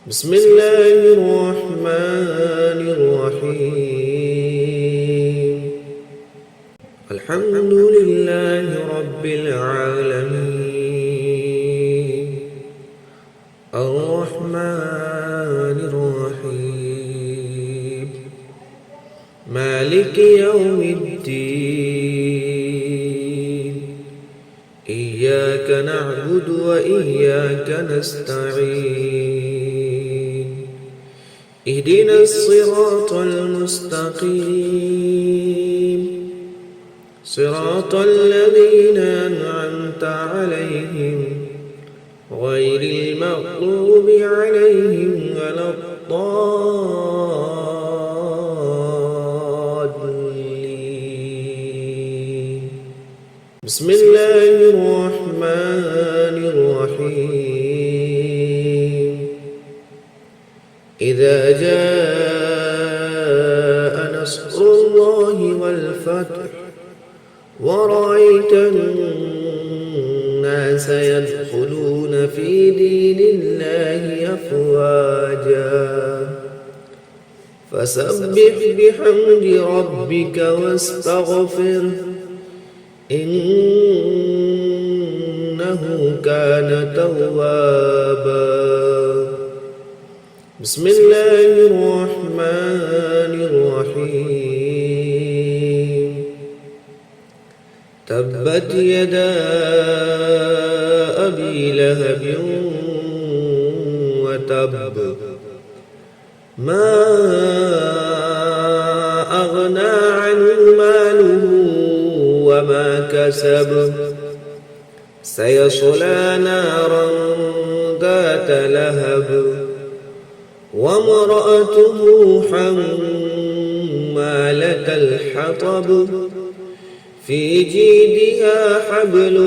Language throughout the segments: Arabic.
بسم الله الرحمن الرحيم. الحمد لله رب العالمين، الرحمن الرحيم، مالك يوم الدين. إياك نعبد وإياك نستعين. اهدنا الصراط المستقيم، صراط الذين أنعمت عليهم غير المغضوب عليهم ولا الضالين. بسم الله الرحمن الرحيم. إذا جاء نصر الله والفتح ورأيت الناس يدخلون في دين الله أفواجا فسبح بحمد ربك واستغفره إنه كان توابا. بسم الله الرحمن الرحيم. تبت يدا أبي لهب وتب، ما أغنى عنه ماله وما كسب، سيصلى نارا ذات لهب وامرأته حمالة الحطب في جيدها حبل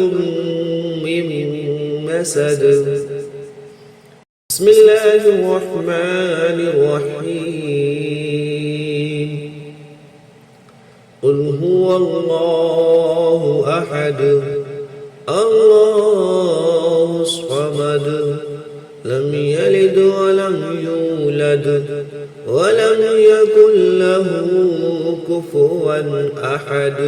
من مسد. بسم الله الرحمن الرحيم. قل هو الله أحد الله الصمد لم يلد ولم يولد ولم يكن له كفوا أحد.